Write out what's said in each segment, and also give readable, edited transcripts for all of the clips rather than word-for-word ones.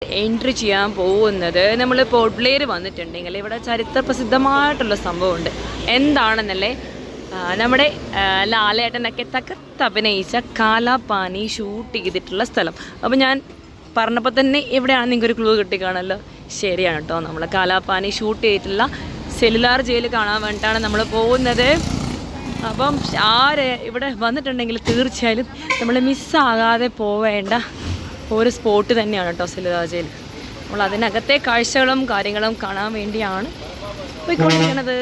Entry ചെയ്യാൻ പോകുന്നത് നമ്മൾ പോർട്ട് ബ്ലെയർ വന്നിട്ടുണ്ടെങ്കിൽ ഇവിടെ ചരിത്ര പ്രസിദ്ധമായിട്ടുള്ള സംഭവമുണ്ട്. എന്താണെന്നല്ലേ, നമ്മുടെ ലാലേട്ടനൊക്കെ തകർത്ത് അഭിനയിച്ച കാലാപാനി ഷൂട്ട് ചെയ്തിട്ടുള്ള സ്ഥലം. അപ്പോൾ ഞാൻ പറഞ്ഞപ്പോൾ തന്നെ എവിടെയാണെന്ന് നിങ്ങൾക്കൊരു ക്ലൂ കിട്ടിക്കാണല്ലോ. ശരിയാണ് കേട്ടോ, നമ്മൾ കാലാപാനി ഷൂട്ട് ചെയ്തിട്ടുള്ള സെല്ലുലാർ ജയിൽ കാണാൻ വേണ്ടിയിട്ടാണ് നമ്മൾ പോകുന്നത്. അപ്പം ഇവിടെ വന്നിട്ടുണ്ടെങ്കിൽ തീർച്ചയായും നമ്മൾ മിസ്സാകാതെ പോവേണ്ട ഒരു സ്പോട്ട് തന്നെയാണ് കേട്ടോ സെല്ലുലാർ ജയിൽ. നമ്മൾ അതിനകത്തെ കാഴ്ചകളും കാര്യങ്ങളും കാണാൻ വേണ്ടിയാണ് പോയിക്കൊണ്ടിരിക്കുന്നത്.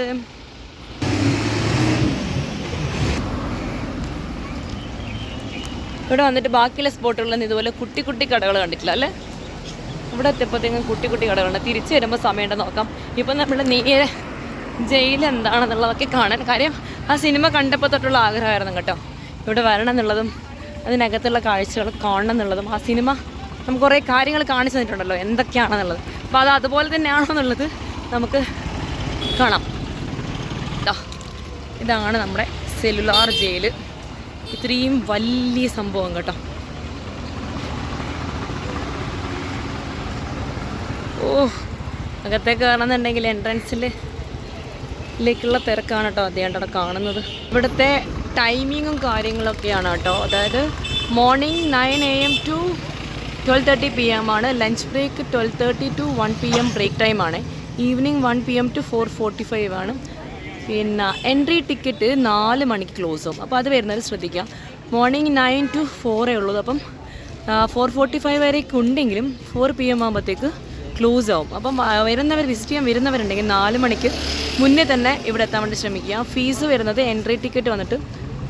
ഇവിടെ വന്നിട്ട് ബാക്കിയുള്ള സ്പോട്ടുകളിൽ ഇതുപോലെ കുട്ടി കുട്ടി കടകൾ കണ്ടിട്ടില്ല അല്ലേ? ഇവിടെ എത്തിയപ്പോഴത്തേക്കും കുട്ടി കുട്ടി കടകളുണ്ട്. തിരിച്ചു വരുമ്പോൾ സമയമുണ്ടെന്ന് നോക്കാം. ഇപ്പം നമ്മുടെ നേരെ ജയിൽ എന്താണെന്നുള്ളതൊക്കെ കാണാൻ. കാര്യം ആ സിനിമ കണ്ടപ്പോൾ തൊട്ടുള്ള ആഗ്രഹമായിരുന്നു കേട്ടോ, ഇവിടെ വരണം എന്നുള്ളതും അതിനകത്തുള്ള കാഴ്ചകൾ കാണണം എന്നുള്ളതും. ആ സിനിമ നമുക്ക് കുറേ കാര്യങ്ങൾ കാണിച്ചു തന്നിട്ടുണ്ടല്ലോ എന്തൊക്കെയാണെന്നുള്ളത്. അപ്പോൾ അത് അതുപോലെ തന്നെയാണോ എന്നുള്ളത് നമുക്ക് കാണാം. ഇതാണ് നമ്മുടെ സെല്ലുലാർ ജയിൽ. ഇത്രയും വലിയ സംഭവം കേട്ടോ. അകത്തേക്ക് കയറണമെന്നുണ്ടെങ്കിൽ എൻട്രൻസിലേക്കുള്ള തിരക്കാണ് കേട്ടോ അതേണ്ടവിടെ കാണുന്നത്. ഇവിടുത്തെ ടൈമിങ്ങും കാര്യങ്ങളൊക്കെയാണ് കേട്ടോ. അതായത് മോർണിംഗ് 9 AM to 12:30 PM ആണ്. Lunch break 12:30 to 1 PM break ടൈമാണ്. ഈവനിങ് 1 PM to 4:45 ആണ്. പിന്നെ എൻട്രി ടിക്കറ്റ് 4 മണിക്ക് ക്ലോസ് ആവും. അപ്പോൾ അത് വരുന്നത് ശ്രദ്ധിക്കാം. മോർണിംഗ് 9 to 4 ഉള്ളൂ. അപ്പം 4:45 വരെയൊക്കെ ഉണ്ടെങ്കിലും 4 PM ആകുമ്പോഴത്തേക്ക് ക്ലോസ് ആവും. അപ്പം വിസിറ്റ് ചെയ്യാൻ വരുന്നവരുണ്ടെങ്കിൽ 4 മണിക്ക് മുന്നേ തന്നെ ഇവിടെ എത്താൻ വേണ്ടി ശ്രമിക്കുക. ഫീസ് വരുന്നത് എൻട്രി ടിക്കറ്റ് വന്നിട്ട്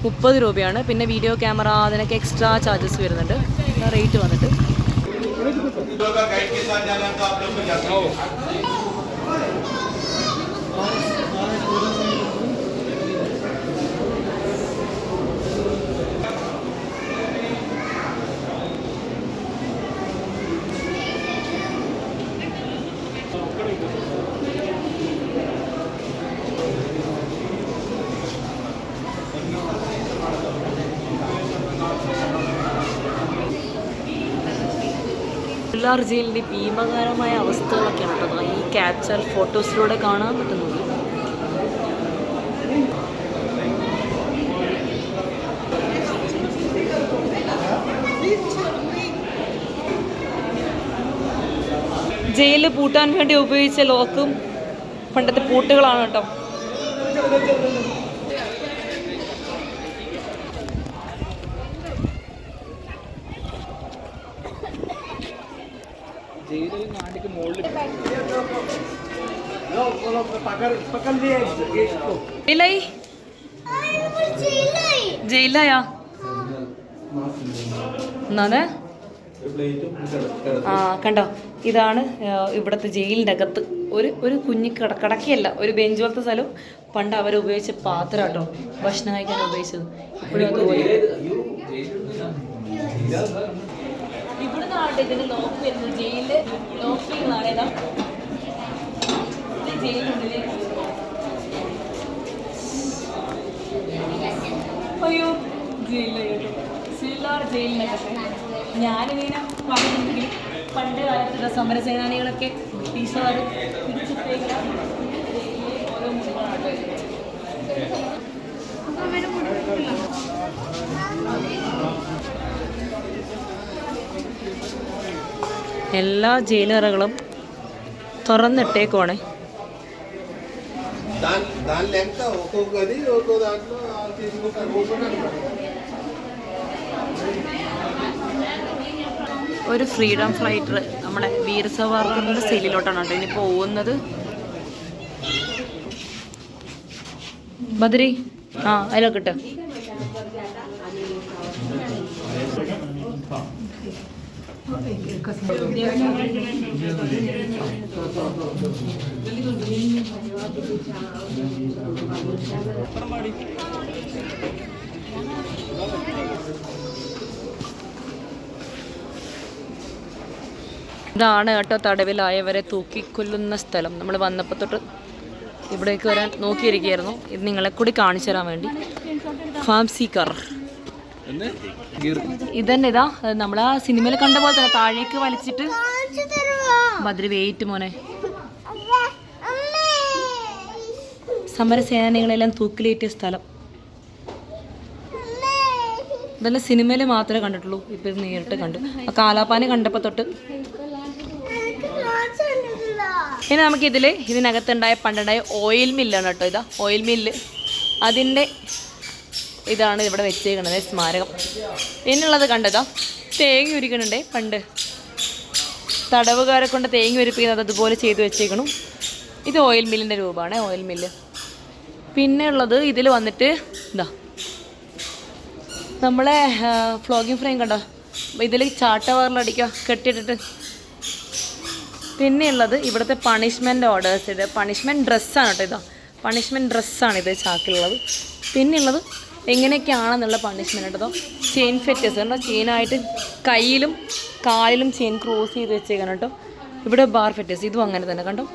30 രൂപയാണ്. പിന്നെ വീഡിയോ ക്യാമറ അതിനൊക്കെ എക്സ്ട്രാ ചാർജസ് വരുന്നുണ്ട്. റേറ്റ് വന്നിട്ട് സെല്ലുലാർ ജയിലിൻ്റെ ഭീമകരമായ അവസ്ഥകളൊക്കെയാണ് കേട്ടോ ഈ ക്യാപ്ചർ ഫോട്ടോസിലൂടെ കാണാൻ പറ്റുന്നത്. ജയിലിൽ പൂട്ടാൻ വേണ്ടി ഉപയോഗിച്ച ലോക്കും പണ്ടത്തെ പൂട്ടുകളാണ് കേട്ടോ. ജയിലായാ എന്നാണ് കണ്ടോ, ഇതാണ് ഇവിടുത്തെ ജയിലിൻ്റെ അകത്ത് ഒരു കുഞ്ഞു കിടക്കയല്ല, ഒരു ബെഞ്ച് പോലത്തെ സ്ഥലം. പണ്ട് അവർ ഉപയോഗിച്ച പാത്രം കേട്ടോ ഭക്ഷണം കഴിക്കാൻ ഉപയോഗിച്ചത്. ഇപ്പോഴും അതുപോലെ ഇവിടുന്ന് ആട്ടെ ഇതിന് ലോക്ക് വരുന്നത്. ജയിലില് ലോക്ക് ചെയ്യുന്നതാണ്. ഏതാ ജയിലുള്ളില് അയ്യോ ജയിലിൽ കേട്ടോ സെല്ലുലാർ ജയിലിനകത്ത് ഞാനിങ്ങനെ പറഞ്ഞിട്ടുണ്ടെങ്കിൽ പണ്ട് കാലത്തുള്ള സമരസേനാനികളൊക്കെ ബ്രിട്ടീഷുകാർ പിടിച്ചിട്ടേക്കുന്ന ഓരോ മുറികളാണ്. എല്ലാ ജയിലറകളും തുറന്നിട്ടേക്കുവാണ്. ഒരു ഫ്രീഡം ഫൈറ്റർ നമ്മുടെ വീർ സവാർക്കറിൻ്റെ സെല്ലിലോട്ടാണ് കേട്ടോ ഇനി പോകുന്നത്. ബദ്രി അതിലൊക്കെ ഇട്ട് ഇതാണ് കേട്ടോ തടവിലായവരെ തൂക്കിക്കൊല്ലുന്ന സ്ഥലം. നമ്മൾ വന്നപ്പോൾ തൊട്ട് ഇവിടേക്ക് വരാൻ നോക്കിയിരിക്കുകയായിരുന്നു. ഇത് നിങ്ങളെ കൂടി കാണിച്ചു തരാൻ വേണ്ടി. ഫാംസിക്കർ ഇതന്നെ ഇതാ നമ്മൾ ആ സിനിമയിൽ കണ്ട പോലെ തന്നെ താഴേക്ക് വലിച്ചിട്ട് മധുര വെയിറ്റ് മോനെ. സമരസേനാനികളെല്ലാം തൂക്കിലേറ്റിയ സ്ഥലം. ഇതെല്ലാം സിനിമയിൽ മാത്രമേ കണ്ടിട്ടുള്ളൂ, ഇപ്പം ഇത് നേരിട്ട് കണ്ടു. ആ കാലാപ്പാനി കണ്ടപ്പോൾ തൊട്ട്. ഇനി നമുക്കിതിൽ ഇതിനകത്തുണ്ടായ പണ്ടുണ്ടായ ഓയിൽ മില്ലാണ് കേട്ടോ. ഇതാ ഓയിൽ മില്ല്, അതിൻ്റെ ഇതാണ് ഇവിടെ വെച്ചേക്കണത് സ്മാരകം. പിന്നുള്ളത് കണ്ടതാ തേങ്ങ ഉരിക്കണുണ്ടേ. പണ്ട് തടവുകാരെ കൊണ്ട് തേങ്ങ ഉരിപ്പിക്കുന്നത് അതുപോലെ ചെയ്ത് വെച്ചേക്കണം. ഇത് ഓയിൽ മില്ലിൻ്റെ രൂപമാണ്, ഓയിൽ മില്ല്. പിന്നെ ഉള്ളത് ഇതിൽ വന്നിട്ട് ഇതാ നമ്മളെ ഫ്ലോഗിങ് ഫ്രെയിം കണ്ടോ, ഇതിൽ ചാട്ടവാറിലടിക്കുക കെട്ടിയിട്ടിട്ട്. പിന്നെയുള്ളത് ഇവിടുത്തെ പണിഷ്മെൻ്റ് ഓർഡേഴ്സ്. ഇത് പണിഷ്മെൻറ്റ് ഡ്രസ്സാണ് കേട്ടോ. ഇതാ പണിഷ്മെൻറ്റ് ഡ്രസ്സാണ് ചാക്കിലുള്ളത്. പിന്നെയുള്ളത് എങ്ങനെയൊക്കെയാണെന്നുള്ള പണിഷ്മെൻറ്റ് കേട്ടോ. ചെയിൻ ഫെറ്റേഴ്സ് കണ്ടോ, ചെയിനായിട്ട് കയ്യിലും കാലിലും ചെയിൻ ക്രോസ് ചെയ്ത് വെച്ചേക്കണം കേട്ടോ. ഇവിടെ ബാർ ഫെറ്റേഴ്സ്, ഇതും അങ്ങനെ തന്നെ കണ്ടോ.